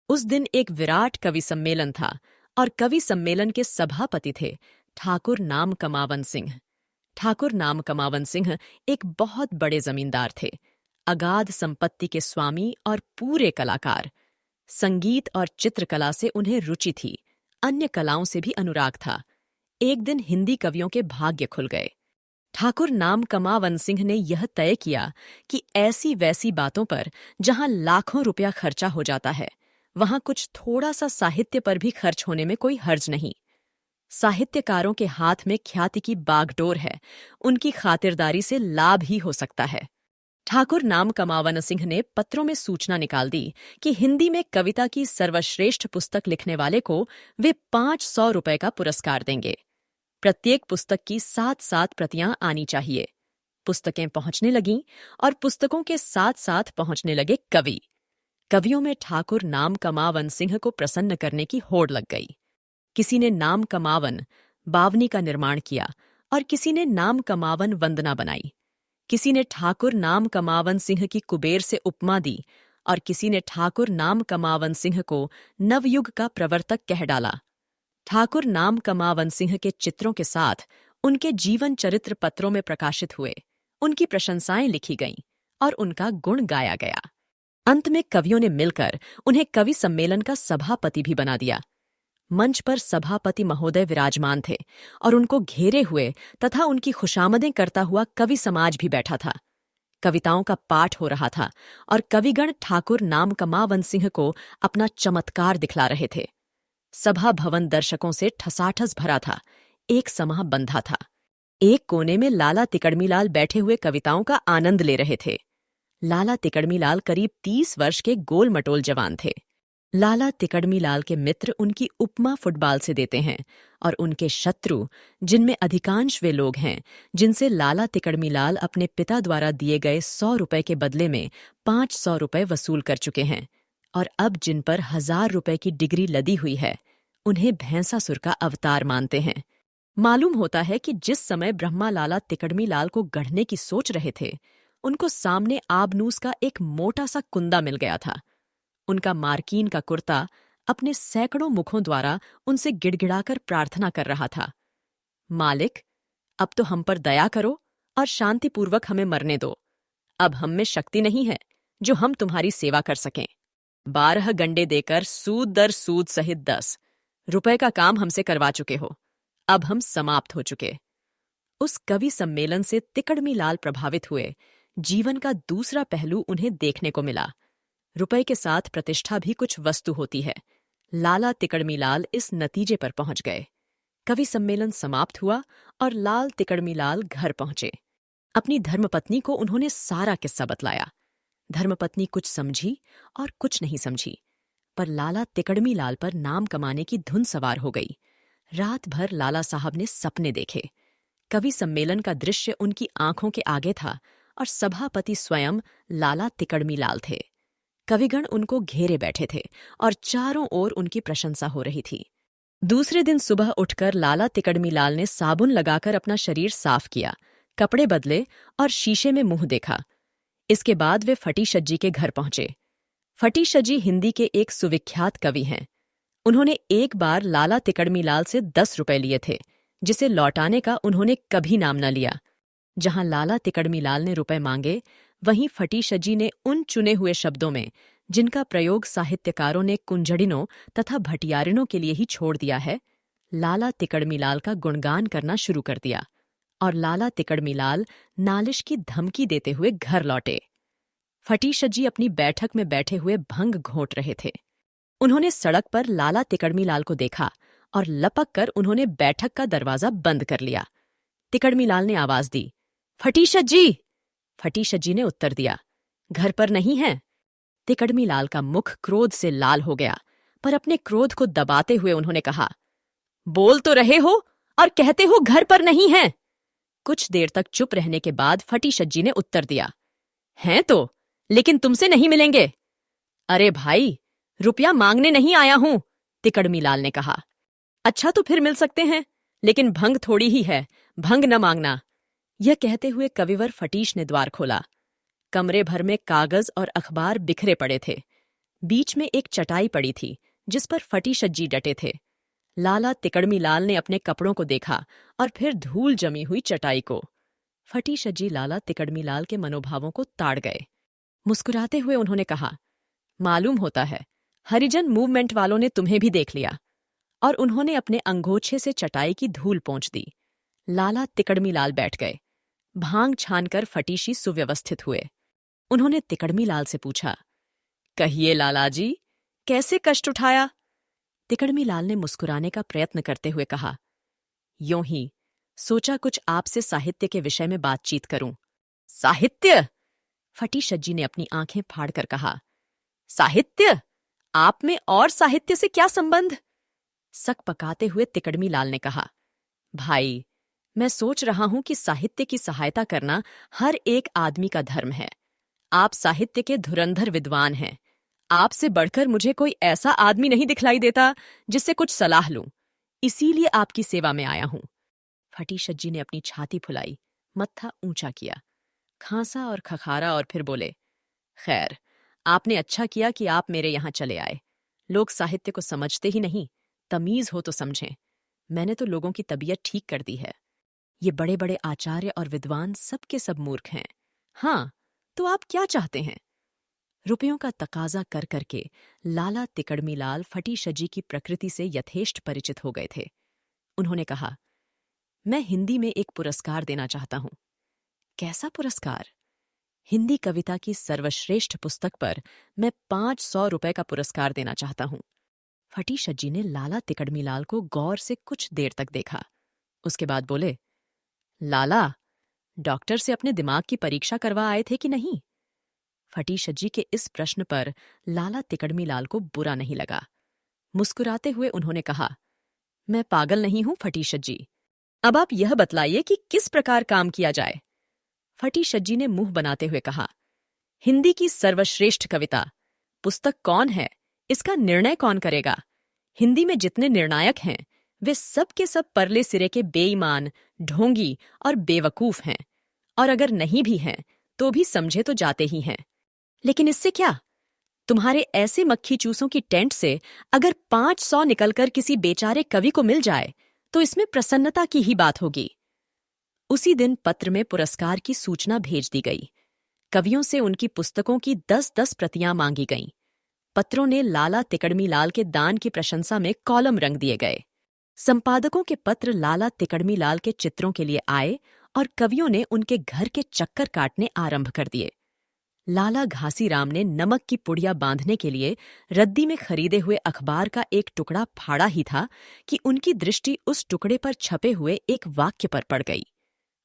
उस दिन एक विराट कवि सम्मेलन था और कवि सम्मेलन के सभापति थे ठाकुर नाम कमावन सिंह। ठाकुर नाम कमावन सिंह एक बहुत बड़े जमींदार थे, अगाध संपत्ति के स्वामी और पूरे कलाकार। संगीत और चित्रकला से उन्हें रुचि थी, अन्य कलाओं से भी अनुराग था। एक दिन हिंदी कवियों के भाग्य खुल गए। ठाकुर नाम कमावन सिंह ने यह तय किया कि ऐसी वैसी बातों पर जहां लाखों रुपया खर्चा हो जाता है, वहां कुछ थोड़ा सा साहित्य पर भी खर्च होने में कोई हर्ज नहीं। साहित्यकारों के हाथ में ख्याति की बागडोर है, उनकी खातिरदारी से लाभ ही हो सकता है। ठाकुर नाम कमावन सिंह ने पत्रों में सूचना निकाल दी कि हिंदी में कविता की सर्वश्रेष्ठ पुस्तक लिखने वाले को वे 500 रुपए का पुरस्कार देंगे। प्रत्येक पुस्तक की 7-7 प्रतियां आनी चाहिए। पुस्तकें पहुंचने लगीं और पुस्तकों के साथ साथ पहुंचने लगे कवि। कवियों में ठाकुर नाम कमावन सिंह को प्रसन्न करने की होड़ लग गई। किसी ने नाम कमावन बावनी का निर्माण किया और किसी ने नाम कमावन वंदना बनाई। किसी ने ठाकुर नाम कमावन सिंह की कुबेर से उपमा दी और किसी ने ठाकुर नाम कमावन सिंह को नवयुग का प्रवर्तक कह डाला। ठाकुर नाम कमावन सिंह के चित्रों के साथ उनके जीवन चरित्र पत्रों में प्रकाशित हुए, उनकी प्रशंसाएं लिखी गईं और उनका गुण गाया गया। अंत में कवियों ने मिलकर उन्हें कवि सम्मेलन का सभापति भी बना दिया। मंच पर सभापति महोदय विराजमान थे और उनको घेरे हुए तथा उनकी खुशामदें करता हुआ कवि समाज भी बैठा था। कविताओं का पाठ हो रहा था और कविगण ठाकुर नाम कमावन सिंह को अपना चमत्कार दिखला रहे थे। सभा भवन दर्शकों से ठसाठस भरा था, एक समाह बंधा था। एक कोने में लाला तिकड़मीलाल बैठे हुए कविताओं का आनंद ले रहे थे। लाला तिकड़मीलाल करीब 30 वर्ष के गोल मटोल जवान थे। लाला तिकड़मीलाल के मित्र उनकी उपमा फुटबॉल से देते हैं और उनके शत्रु, जिनमें अधिकांश वे लोग हैं जिनसे लाला तिकड़मीलाल अपने पिता द्वारा दिए गए 100 रुपए के बदले में 500 रुपए वसूल कर चुके हैं और अब जिन पर 1000 रुपए की डिग्री लदी हुई है, उन्हें भैंसासुर का अवतार मानते हैं। मालूम होता है कि जिस समय ब्रह्मा लाला तिकड़मीलाल को गढ़ने की सोच रहे थे, उनको सामने आबनूस का एक मोटा सा कुंदा मिल गया था। उनका मार्कीन का कुर्ता अपने सैकड़ों मुखों द्वारा उनसे गिड़गिड़ाकर प्रार्थना कर रहा था, मालिक, अब तो हम पर दया करो और शांतिपूर्वक हमें मरने दो। अब हम में शक्ति नहीं है जो हम तुम्हारी सेवा कर सकें। 12 गंडे देकर सूद दर सूद सहित 10 रुपए का काम हमसे करवा चुके हो। अब हम समाप्त हो चुके। उस कवि सम्मेलन से तिकड़मीलाल प्रभावित हुए। जीवन का दूसरा पहलू उन्हें देखने को मिला। रुपए के साथ प्रतिष्ठा भी कुछ वस्तु होती है। लाला तिकड़मीलाल इस नतीजे पर पहुंच गए। कवि सम्मेलन समाप्त हुआ और लाल तिकड़मीलाल घर पहुंचे। अपनी धर्मपत्नी को उन्होंने सारा किस्सा बतलाया। धर्मपत्नी कुछ समझी और कुछ नहीं समझी, पर लाला तिकड़मीलाल पर नाम कमाने की धुन सवार हो गई। रात भर लाला साहब ने सपने देखे। कवि सम्मेलन का दृश्य उनकी आंखों के आगे था और सभापति स्वयं लाला तिकड़मीलाल थे। कविगण उनको घेरे बैठे थे और चारों ओर उनकी प्रशंसा हो रही थी। दूसरे दिन सुबह उठकर लाला तिकड़मीलाल ने साबुन लगाकर अपना शरीर साफ किया, कपड़े बदले और शीशे में मुंह देखा। इसके बाद वे फटीशज्जी के घर पहुंचे। फटीशज्जी हिंदी के एक सुविख्यात कवि हैं। उन्होंने एक बार लाला तिकड़मीलाल से 10 रुपए लिए थे, जिसे लौटाने का उन्होंने कभी नाम न लिया। जहां लाला तिकड़मीलाल ने रुपए मांगे, वहीं फटीशज्जी ने उन चुने हुए शब्दों में, जिनका प्रयोग साहित्यकारों ने कुंजड़िनों तथा भटियारिनों के लिए ही छोड़ दिया है, लाला तिकड़मीलाल का गुणगान करना शुरू कर दिया और लाला तिकड़मीलाल नालिश की धमकी देते हुए घर लौटे। फटीशज्जी अपनी बैठक में बैठे हुए भंग घोंट रहे थे। उन्होंने सड़क पर लाला तिकड़मीलाल को देखा और लपक कर उन्होंने बैठक का दरवाजा बंद कर लिया। तिकड़मीलाल ने आवाज दी, फटीशज्जी! फटीशज्जी ने उत्तर दिया, घर पर नहीं है। तिकड़मीलाल का मुख क्रोध से लाल हो गया, पर अपने क्रोध को दबाते हुए उन्होंने कहा, बोल तो रहे हो और कहते हो घर पर नहीं है। कुछ देर तक चुप रहने के बाद फटीशज्जी ने उत्तर दिया, हैं तो, लेकिन तुमसे नहीं मिलेंगे। अरे भाई, रुपया मांगने नहीं आया हूं, तिकड़मीलाल ने कहा। अच्छा तो फिर मिल सकते हैं, लेकिन भंग थोड़ी ही है, भंग न मांगना। यह कहते हुए कविवर फटीश ने द्वार खोला। कमरे भर में कागज और अखबार बिखरे पड़े थे। बीच में एक चटाई पड़ी थी जिस पर फटी शज्जी डटे थे। लाला तिकड़मी लाल ने अपने कपड़ों को देखा और फिर धूल जमी हुई चटाई को। फटी शज्जी लाला तिकड़मी लाल के मनोभावों को ताड़ गए। मुस्कुराते हुए उन्होंने कहा, मालूम होता है हरिजन मूवमेंट वालों ने तुम्हें भी देख लिया। और उन्होंने अपने अंगोछे से चटाई की धूल पोंछ दी। लाला तिकड़मी लाल बैठ गए। भांग छानकर फटीशी सुव्यवस्थित हुए। उन्होंने तिकड़मी लाल से पूछा, कहिए लाला जी, कैसे कष्ट उठाया? तिकड़मी लाल ने मुस्कुराने का प्रयत्न करते हुए कहा, यों ही सोचा कुछ आपसे साहित्य के विषय में बातचीत करूं। साहित्य? फटी शज्जी ने अपनी आंखें फाड़कर कहा, साहित्य? आप में और साहित्य से क्या संबंध? सक पकाते हुए तिकड़मी लाल ने कहा, भाई, मैं सोच रहा हूं कि साहित्य की सहायता करना हर एक आदमी का धर्म है। आप साहित्य के धुरंधर विद्वान हैं। आपसे बढ़कर मुझे कोई ऐसा आदमी नहीं दिखलाई देता जिससे कुछ सलाह लूं। इसीलिए आपकी सेवा में आया हूं। फटी शज्जी ने अपनी छाती फुलाई, मत्था ऊंचा किया, खांसा और खखारा और फिर बोले, खैर, आपने अच्छा किया कि आप मेरे यहां चले आए। लोग साहित्य को समझते ही नहीं, तमीज हो तो समझें। मैंने तो लोगों की तबीयत ठीक कर दी है। ये बड़े बड़े आचार्य और विद्वान सबके सब मूर्ख हैं। हाँ, तो आप क्या चाहते हैं? रुपयों का तकाजा कर करके लाला तिकड़मी लाल फटी शज्जी की प्रकृति से यथेष्ट परिचित हो गए थे। उन्होंने कहा, मैं हिंदी में एक पुरस्कार देना चाहता हूं। कैसा पुरस्कार? हिंदी कविता की सर्वश्रेष्ठ पुस्तक पर मैं 500 रुपए का पुरस्कार देना चाहता हूं। फटी शज्जी ने लाला तिकड़मी लाल को गौर से कुछ देर तक देखा। उसके बाद बोले, लाला, डॉक्टर से अपने दिमाग की परीक्षा करवा आए थे कि नहीं? फटी शज्जी के इस प्रश्न पर लाला तिकड़मी लाल को बुरा नहीं लगा। मुस्कुराते हुए उन्होंने कहा, मैं पागल नहीं हूं फटी शज्जी। अब आप यह बतलाइए कि किस प्रकार काम किया जाए। फटी शज्जी ने मुंह बनाते हुए कहा, हिंदी की सर्वश्रेष्ठ कविता पुस्तक कौन है, इसका निर्णय कौन करेगा? हिंदी में जितने निर्णायक हैं वे सब के सब परले सिरे के बेईमान, ढोंगी और बेवकूफ हैं। और अगर नहीं भी हैं तो भी समझे तो जाते ही हैं। लेकिन इससे क्या? तुम्हारे ऐसे मक्खी चूसों की टेंट से अगर 500 निकलकर किसी बेचारे कवि को मिल जाए तो इसमें प्रसन्नता की ही बात होगी। उसी दिन पत्र में पुरस्कार की सूचना भेज दी गई। कवियों से उनकी पुस्तकों की 10-10 प्रतियां मांगी गईं। पत्रों ने लाला तिकड़मी लाल के दान की प्रशंसा में कॉलम रंग दिए गए। संपादकों के पत्र लाला तिकड़मी लाल के चित्रों के लिए आए और कवियों ने उनके घर के चक्कर काटने आरंभ कर दिए। लाला घासीराम ने नमक की पुड़िया बांधने के लिए रद्दी में खरीदे हुए अखबार का एक टुकड़ा फाड़ा ही था कि उनकी दृष्टि उस टुकड़े पर छपे हुए एक वाक्य पर पड़ गई।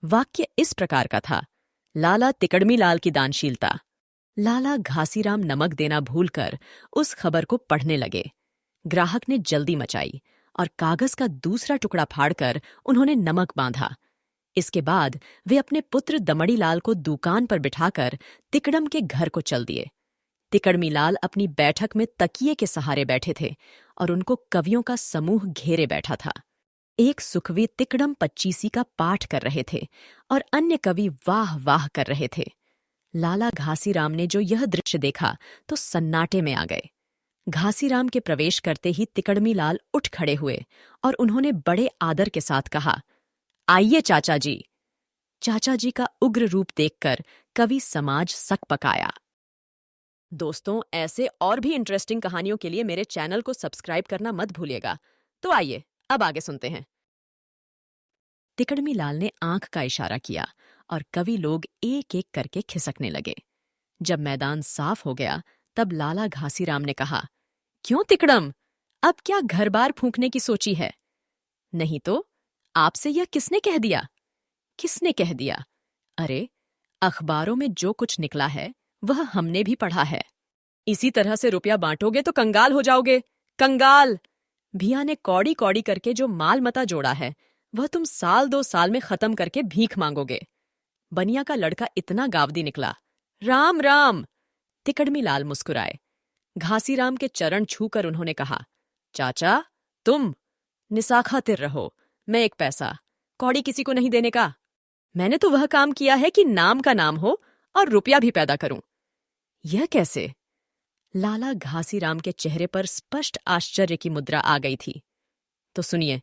वाक्य इस प्रकार का था, लाला तिकड़मी लाल की दानशीलता। लाला घासीराम नमक देना भूलकर उस खबर को पढ़ने लगे। ग्राहक ने जल्दी मचाई और कागज का दूसरा टुकड़ा फाड़कर उन्होंने नमक बांधा। इसके बाद वे अपने पुत्र दमड़ी लाल को दुकान पर बिठाकर तिकड़म के घर को चल दिए। तिकड़मी लाल अपनी बैठक में तकिए के सहारे बैठे थे और उनको कवियों का समूह घेरे बैठा था। एक सुखवी तिकड़म पच्चीसी का पाठ कर रहे थे और अन्य कवि वाह वाह कर रहे थे। लाला घासीराम ने जो यह दृश्य देखा तो सन्नाटे में आ गए। घासीराम के प्रवेश करते ही तिकड़मी लाल उठ खड़े हुए और उन्होंने बड़े आदर के साथ कहा, आइए चाचा जी। चाचा जी का उग्र रूप देखकर कवि समाज सक पकाया। दोस्तों, ऐसे और भी इंटरेस्टिंग कहानियों के लिए मेरे चैनल को सब्सक्राइब करना मत भूलिएगा। तो आइए अब आगे सुनते हैं। तिकड़मी लाल ने आंख का इशारा किया और कवि लोग एक एक करके खिसकने लगे। जब मैदान साफ हो गया तब लाला घासीराम ने कहा, क्यों तिकड़म, अब क्या घर बार फूंकने की सोची है? नहीं तो आपसे यह किसने कह दिया? किसने कह दिया? अरे, अखबारों में जो कुछ निकला है वह हमने भी पढ़ा है। इसी तरह से रुपया बांटोगे तो कंगाल हो जाओगे। कंगाल! भिया ने कौड़ी कौड़ी करके जो माल मता जोड़ा है वह तुम 1-2 साल में खत्म करके भीख मांगोगे। बनिया का लड़का इतना गावदी निकला। राम राम! तिकड़मी लाल मुस्कुराए। घासीराम के चरण छूकर उन्होंने कहा, चाचा, तुम निसाखा तिर रहो। मैं 1 पैसा कौड़ी किसी को नहीं देने का। मैंने तो वह काम किया है कि नाम का नाम हो और रुपया भी पैदा करूं। यह कैसे? लाला घासीराम के चेहरे पर स्पष्ट आश्चर्य की मुद्रा आ गई थी। तो सुनिए,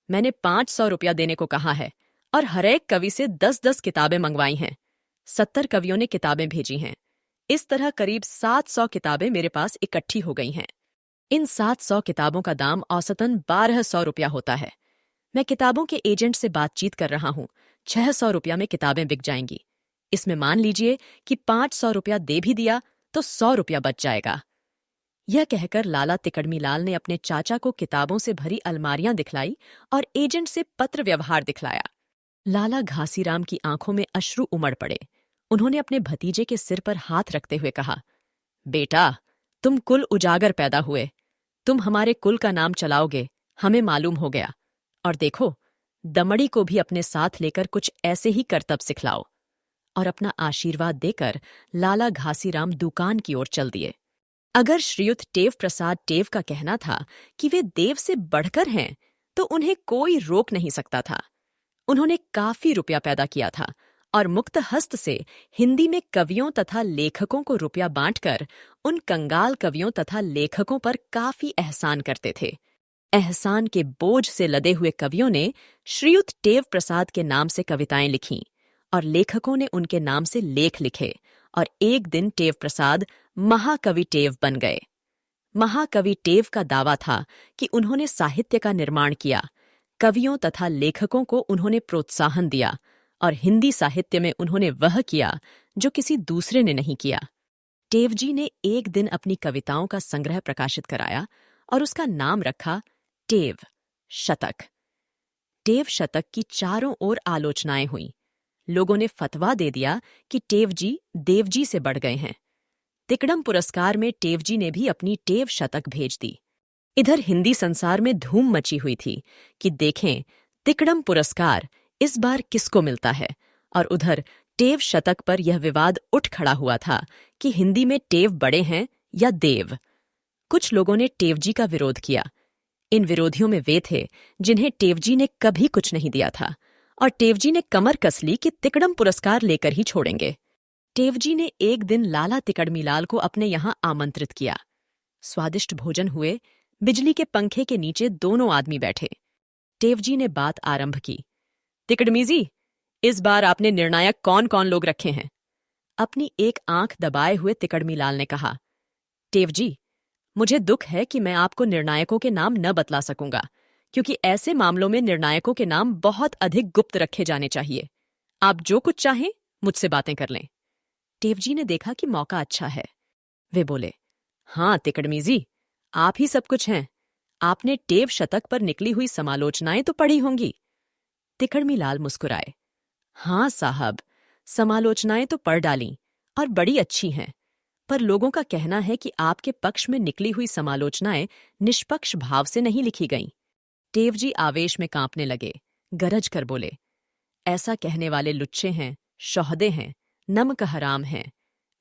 मैंने 500 रुपया देने को कहा है और हर एक कवि से 10-10 किताबें मंगवाई हैं। 70 कवियों ने किताबें भेजी हैं। इस तरह करीब 700 किताबें मेरे पास इकट्ठी हो गई हैं। इन 700 किताबों का दाम औसतन 1200 रुपया होता है। मैं किताबों के एजेंट से बातचीत कर रहा हूं। 600 रुपया में किताबें बिक जाएंगी। इसमें मान लीजिए कि 500 रुपया दे भी दिया तो 100 रुपया बच जाएगा। यह कहकर लाला तिकड़मीलाल ने अपने चाचा को किताबों से भरी अलमारियां दिखलाई और एजेंट से पत्र व्यवहार दिखलाया। लाला घासीराम की आंखों में अश्रु उमड़ पड़े। उन्होंने अपने भतीजे के सिर पर हाथ रखते हुए कहा, बेटा, तुम कुल उजागर पैदा हुए। तुम हमारे कुल का नाम चलाओगे, हमें मालूम हो गया। और देखो, दमड़ी को भी अपने साथ लेकर कुछ ऐसे ही करतब सिखलाओ। और अपना आशीर्वाद देकर लाला घासीराम दुकान की ओर चल दिए। अगर श्रीयुत टेव प्रसाद टेव का कहना था कि वे देव से बढ़कर हैं, तो उन्हें कोई रोक नहीं सकता था। उन्होंने काफी रुपया पैदा किया था और मुक्त हस्त से हिंदी में कवियों तथा लेखकों को रुपया बांटकर उन कंगाल कवियों तथा लेखकों पर काफी एहसान करते थे। एहसान के बोझ से लदे हुए कवियों ने श्रीयुत टेव प्रसाद के नाम से कविताएं लिखीं और लेखकों ने उनके नाम से लेख लिखे और एक दिन टेव प्रसाद महाकवि टेव बन गए। महाकवि टेव का दावा था कि उन्होंने साहित्य का निर्माण किया, कवियों तथा लेखकों को उन्होंने प्रोत्साहन दिया और हिंदी साहित्य में उन्होंने वह किया जो किसी दूसरे ने नहीं किया। टेवजी ने एक दिन अपनी कविताओं का संग्रह प्रकाशित कराया और उसका नाम रखा टेव शतक। टेव शतक की चारों ओर आलोचनाएं हुईं। लोगों ने फतवा दे दिया कि टेवजी देवजी से बढ़ गए हैं। तिकड़म पुरस्कार में टेवजी ने भी अपनी टेव शतक भेज दी। इधर हिंदी संसार में धूम मची हुई थी कि देखें तिकड़म पुरस्कार इस बार किसको मिलता है, और उधर टेव शतक पर यह विवाद उठ खड़ा हुआ था कि हिंदी में टेव बड़े हैं या देव। कुछ लोगों ने टेवजी का विरोध किया। इन विरोधियों में वे थे जिन्हें टेवजी ने कभी कुछ नहीं दिया था, और टेवजी ने कमर कस ली कि तिकड़म पुरस्कार लेकर ही छोड़ेंगे। टेवजी ने एक दिन लाला तिकड़मीलाल को अपने यहां आमंत्रित किया। स्वादिष्ट भोजन हुए। बिजली के पंखे के नीचे दोनों आदमी बैठे। टेवजी ने बात आरंभ की, तिकड़मीजी, इस बार आपने निर्णायक कौन कौन लोग रखे हैं? अपनी एक आंख दबाए हुए तिकड़मीलाल ने कहा, टेवजी, मुझे दुख है कि मैं आपको निर्णायकों के नाम न बतला सकूंगा, क्योंकि ऐसे मामलों में निर्णायकों के नाम बहुत अधिक गुप्त रखे जाने चाहिए। आप जो कुछ चाहें मुझसे बातें कर लें। टेवजी ने देखा कि मौका अच्छा है। वे बोले, हाँ तिकड़मीजी, आप ही सब कुछ हैं। आपने टेव शतक पर निकली हुई समालोचनाएं तो पढ़ी होंगी। तिकड़मीलाल मुस्कुराए, हाँ साहब, समालोचनाएं तो पढ़ डालीं और बड़ी अच्छी हैं, पर लोगों का कहना है कि आपके पक्ष में निकली हुई समालोचनाएं निष्पक्ष भाव से नहीं लिखी गईं। टेवजी आवेश में कांपने लगे, गरज कर बोले, ऐसा कहने वाले लुच्चे हैं, शौहदे हैं, नमक हराम हैं।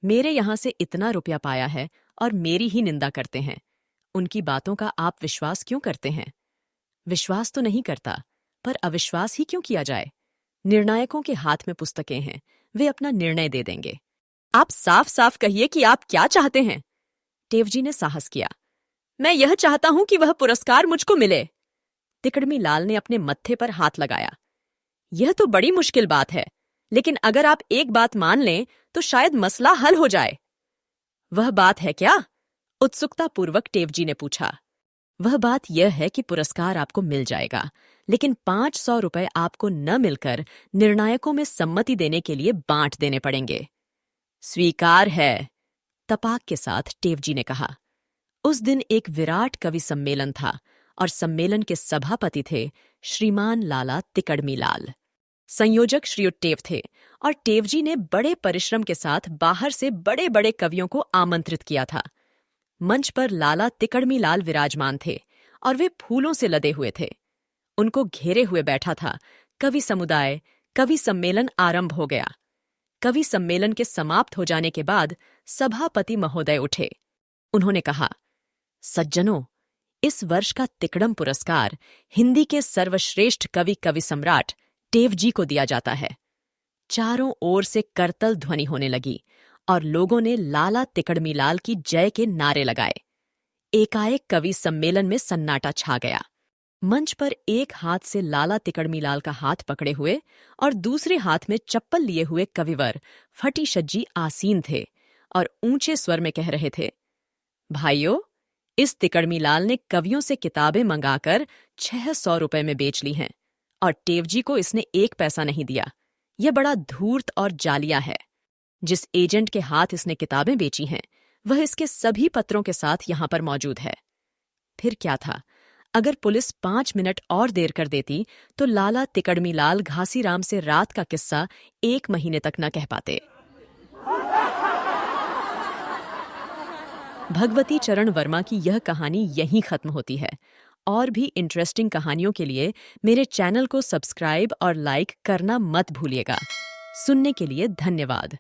मेरे यहां से इतना रुपया पाया है और मेरी ही निंदा करते हैं। उनकी बातों का आप विश्वास क्यों करते हैं? विश्वास तो नहीं करता, पर अविश्वास ही क्यों किया जाए? निर्णायकों के हाथ में पुस्तकें हैं, वे अपना निर्णय दे देंगे। आप साफ साफ कहिए कि आप क्या चाहते हैं। टेवजी ने साहस किया, मैं यह चाहता हूं कि वह पुरस्कार मुझको मिले। तिकड़मीलाल ने अपने मत्थे पर हाथ लगाया, यह तो बड़ी मुश्किल बात है, लेकिन अगर आप एक बात मान लें तो शायद मसला हल हो जाए। वह बात है क्या? उत्सुकतापूर्वक टेवजी ने पूछा। वह बात यह है कि पुरस्कार आपको मिल जाएगा, लेकिन 500 रुपए आपको न मिलकर निर्णायकों में सम्मति देने के लिए बांट देने पड़ेंगे। स्वीकार है, तपाक के साथ टेवजी ने कहा। उस दिन एक विराट कवि सम्मेलन था और सम्मेलन के सभापति थे श्रीमान लाला तिकड़मीलाल। संयोजक श्रीयुत टेव थे और टेवजी ने बड़े परिश्रम के साथ बाहर से बड़े बड़े कवियों को आमंत्रित किया था। मंच पर लाला तिकड़मीलाल विराजमान थे और वे फूलों से लदे हुए थे। उनको घेरे हुए बैठा था कवि समुदाय। कवि सम्मेलन आरंभ हो गया। कवि सम्मेलन के समाप्त हो जाने के बाद सभापति महोदय उठे। उन्होंने कहा, सज्जनों, इस वर्ष का तिकड़म पुरस्कार हिंदी के सर्वश्रेष्ठ कवि कवि सम्राट टेवजी को दिया जाता है। चारों ओर से करतल ध्वनि होने लगी और लोगों ने लाला तिकड़मी लाल की जय के नारे लगाए। एकाएक कवि सम्मेलन में सन्नाटा छा गया। मंच पर एक हाथ से लाला तिकड़मी लाल का हाथ पकड़े हुए और दूसरे हाथ में चप्पल लिए हुए कविवर फटी शज्जी आसीन थे और ऊंचे स्वर में कह रहे थे, भाइयों, इस तिकड़मी लाल ने कवियों से किताबें मंगाकर 600 रुपए में बेच ली हैं और टेवजी को इसने 1 पैसा नहीं दिया। यह बड़ा धूर्त और जालिया है। जिस एजेंट के हाथ इसने किताबें बेची हैं, वह इसके सभी पत्रों के साथ यहां पर मौजूद है। फिर क्या था, अगर पुलिस 5 मिनट और देर कर देती तो लाला तिकड़मी लाल घासीराम से रात का किस्सा 1 महीने तक न कह पाते। भगवती चरण वर्मा की यह कहानी यहीं खत्म होती है। और भी इंटरेस्टिंग कहानियों के लिए मेरे चैनल को सब्सक्राइब और लाइक करना मत भूलिएगा। सुनने के लिए धन्यवाद।